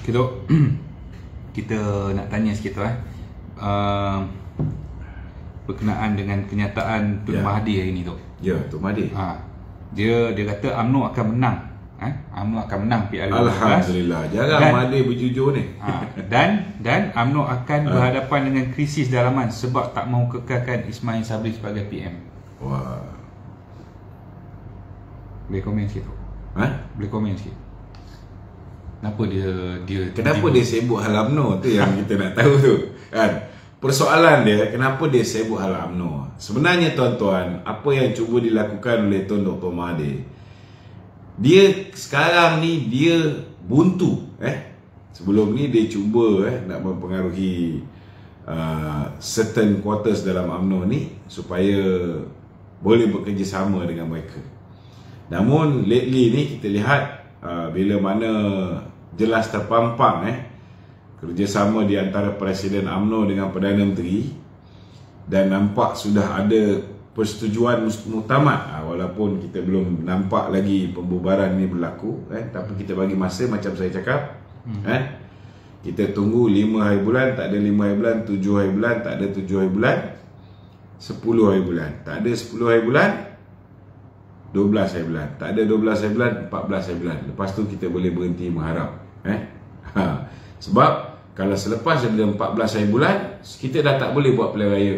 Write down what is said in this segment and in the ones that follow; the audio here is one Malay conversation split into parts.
Okay, Tok. Kita nak tanya sikit tu berkenaan dengan kenyataan Tun Mahathir hari ni, Tok. Ya, Tun Mahathir. Dia kata UMNO akan menang. UMNO akan menang PRU. Alhamdulillah. Jarang Mahathir berjujur ni. Dan UMNO akan berhadapan dengan krisis dalaman sebab tak mahu kekalkan Ismail Sabri sebagai PM. Wah. Boleh komen sikit, Tok? Boleh komen sikit. Kenapa dia sibuk hal UMNO tu yang kita nak tahu tu, kan? Persoalan dia, kenapa dia sibuk hal UMNO? Sebenarnya tuan-tuan, apa yang cuba dilakukan oleh Tun Dr. Mahathir, dia sekarang ni dia buntu. Sebelum ni dia cuba nak mempengaruhi certain quarters dalam UMNO ni supaya boleh bekerjasama dengan mereka. Namun lately ni kita lihat bila mana jelas terpampang kerjasama di antara Presiden UMNO dengan Perdana Menteri, dan nampak sudah ada persetujuan muktamad, walaupun kita belum nampak lagi pembubaran ni berlaku, tapi kita bagi masa, macam saya cakap, kita tunggu 5 hari bulan, tak ada 5 hari bulan, 7 hari bulan, tak ada 7 hari bulan, 10 hari bulan, tak ada 10 hari bulan, 12 hari bulan, tak ada 12 hari bulan, 14 hari bulan. Lepas tu kita boleh berhenti mengharap. Sebab kalau selepas ada 14 hari bulan, kita dah tak boleh buat pilihan raya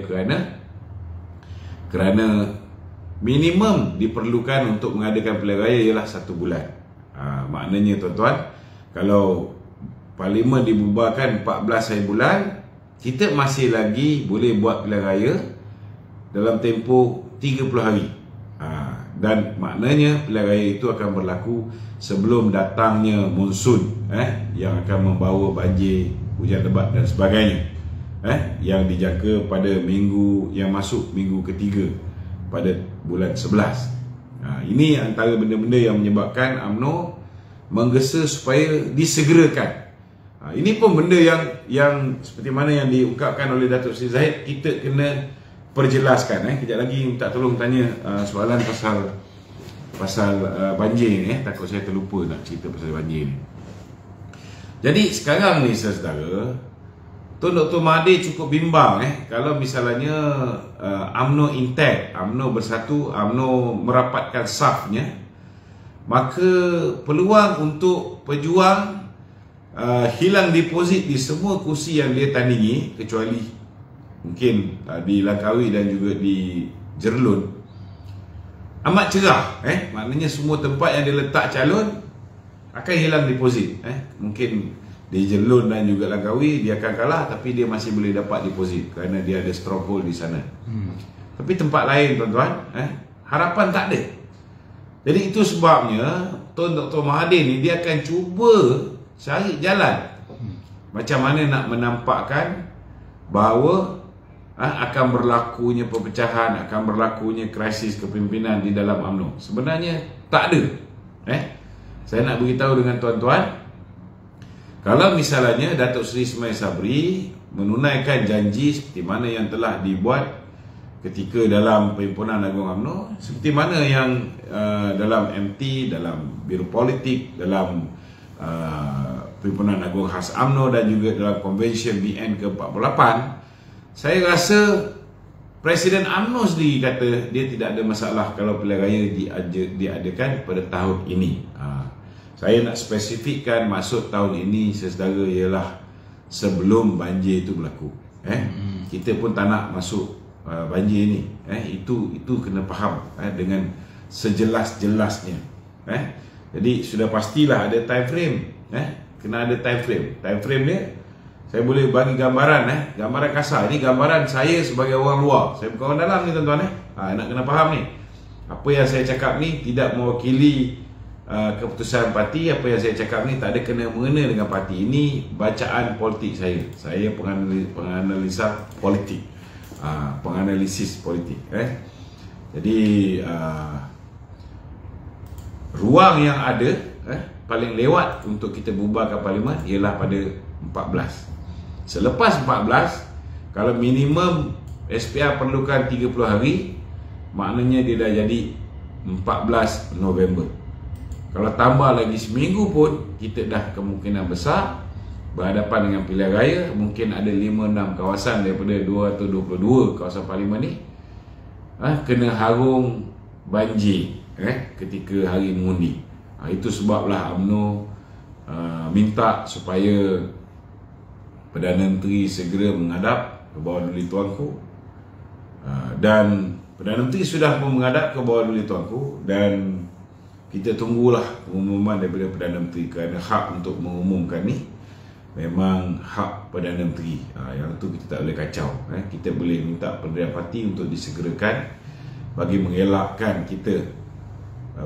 kerana minimum diperlukan untuk mengadakan pilihan raya ialah 1 bulan. Maknanya tuan-tuan, kalau parlimen dibubarkan 14 hari bulan, kita masih lagi boleh buat pilihan raya dalam tempoh 30 hari. Dan maknanya pilihan raya itu akan berlaku sebelum datangnya monsun yang akan membawa banjir, hujan lebat dan sebagainya, yang dijangka pada minggu yang masuk, minggu ketiga pada bulan 11. Ini antara benda-benda yang menyebabkan UMNO menggesa supaya disegerakan. Ini pun benda yang seperti mana yang diungkapkan oleh Datuk Seri Zahid, kita kena perjelaskan. Kejap lagi minta tolong tanya soalan pasal banjir ni. Takut saya terlupa nak cerita pasal banjir ni. Jadi sekarang ni saudara, Tun Dr. Mahathir cukup bimbang kalau misalnya UMNO intact, UMNO bersatu, UMNO merapatkan safnya, maka peluang untuk pejuang hilang deposit di semua kursi yang dia tandingi, kecuali mungkin di Langkawi dan juga di Jerlun, amat cerah. Maknanya semua tempat yang dia letak calon akan hilang deposit. Mungkin di Jerlun dan juga Langkawi dia akan kalah, tapi dia masih boleh dapat deposit kerana dia ada stronghold di sana. Tapi tempat lain tuan-tuan, harapan tak ada. Jadi itu sebabnya Tun Dr. Mahathir ni dia akan cuba cari jalan macam mana nak menampakkan bahawa akan berlakunya perpecahan, akan berlakunya krisis kepimpinan di dalam UMNO. Sebenarnya tak ada. Saya nak beritahu dengan tuan-tuan, kalau misalnya Datuk Seri Ismail Sabri menunaikan janji seperti mana yang telah dibuat ketika dalam Perhimpunan Agung UMNO, seperti mana yang dalam MT, dalam Biro Politik, dalam Perhimpunan Agung Khas UMNO dan juga dalam Convention BN ke-48, saya rasa Presiden UMNO sendiri kata dia tidak ada masalah kalau pilihan raya diadakan pada tahun ini. Saya nak spesifikkan maksud tahun ini saudara ialah sebelum banjir itu berlaku. Kita pun tak nak masuk banjir ini. Itu kena faham dengan sejelas-jelasnya. Jadi sudah pastilah ada time frame. Kena ada time frame. Time frame dia, saya boleh bagi gambaran, gambaran kasar. Ini gambaran saya sebagai orang luar. Saya bukan orang dalam ni tuan-tuan. Nak kena faham ni. Apa yang saya cakap ni tidak mewakili keputusan parti. Apa yang saya cakap ni tak ada kena-mengena dengan parti. Ini bacaan politik saya. Saya penganalisa politik, penganalisis politik. Jadi ruang yang ada paling lewat untuk kita bubarkan parlimen ialah pada 14. Selepas 14, kalau minimum SPR perlukan 30 hari, maknanya dia dah jadi 14 November. Kalau tambah lagi seminggu pun, kita dah kemungkinan besar berhadapan dengan pilihan raya, mungkin ada 5-6 kawasan daripada 2 atau 22 kawasan parlimen ni kena harung banjir ketika hari mengundi. Itu sebablah UMNO minta supaya Perdana Menteri segera menghadap ke bawah Duli Tuanku, dan Perdana Menteri sudah pun menghadap ke bawah Duli Tuanku, dan kita tunggulah pengumuman daripada Perdana Menteri, kerana hak untuk mengumumkan ni memang hak Perdana Menteri. Yang tu kita tak boleh kacau. Kita boleh minta Perdana Parti untuk disegerakan bagi mengelakkan kita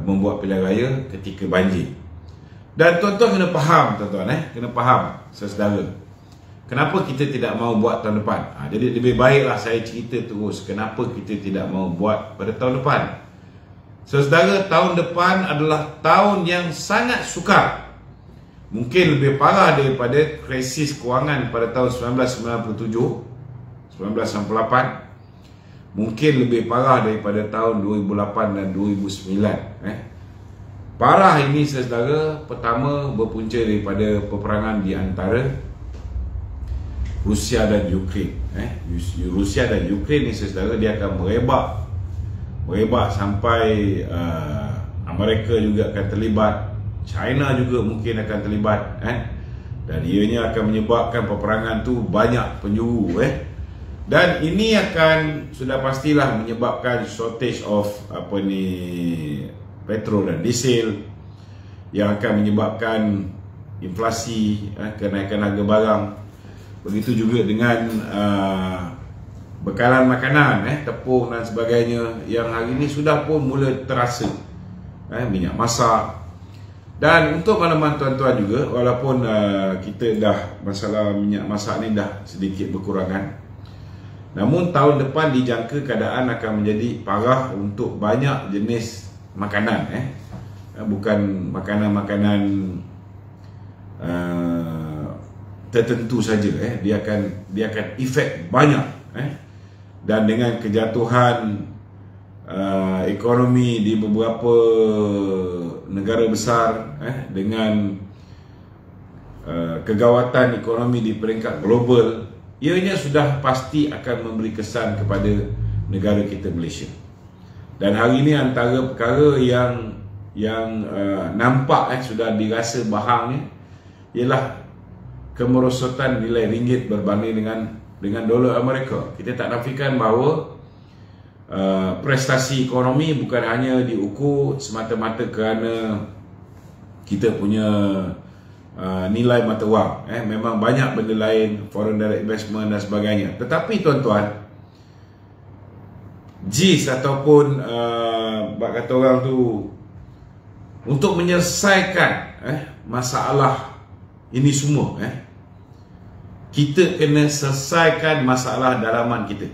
membuat pilihan raya ketika banjir. Dan tuan-tuan kena faham, kena faham saudara, kenapa kita tidak mahu buat tahun depan. Jadi lebih baiklah saya cerita terus kenapa kita tidak mahu buat pada tahun depan. Saudara, tahun depan adalah tahun yang sangat sukar. Mungkin lebih parah daripada krisis kewangan pada tahun 1997, 1998. Mungkin lebih parah daripada tahun 2008 dan 2009. Parah ini saudara, pertama berpunca daripada peperangan di antara Rusia dan Ukraine. Rusia dan Ukraine ni saudara, dia akan merebak sampai Amerika juga akan terlibat, China juga mungkin akan terlibat, dan ianya akan menyebabkan peperangan tu banyak penjuru, dan ini akan sudah pastilah menyebabkan shortage of petrol dan diesel, yang akan menyebabkan inflasi, kenaikan harga barang. Begitu juga dengan bekalan makanan, tepung dan sebagainya, yang hari ini sudah pun mula terasa, minyak masak. Dan untuk makluman tuan-tuan juga, walaupun kita dah masalah minyak masak ni dah sedikit berkurangan, namun tahun depan dijangka keadaan akan menjadi parah untuk banyak jenis makanan, bukan makanan-makanan tertentu saja, dia akan efek banyak, dan dengan kejatuhan ekonomi di beberapa negara besar, dengan kegawatan ekonomi di peringkat global, ianya sudah pasti akan memberi kesan kepada negara kita Malaysia. Dan hari ini antara perkara yang nampak sudah dirasa bahangnya ialah kemerosotan nilai ringgit berbanding dengan dolar Amerika. Kita tak nafikan bahawa prestasi ekonomi bukan hanya diukur semata-mata kerana kita punya nilai mata wang, memang banyak benda lain, foreign direct investment dan sebagainya. Tetapi tuan-tuan, JIS ataupun kata orang tu, untuk menyelesaikan masalah ini semua, kita kena selesaikan masalah dalaman kita.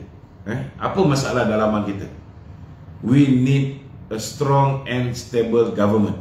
Apa masalah dalaman kita? We need a strong and stable government.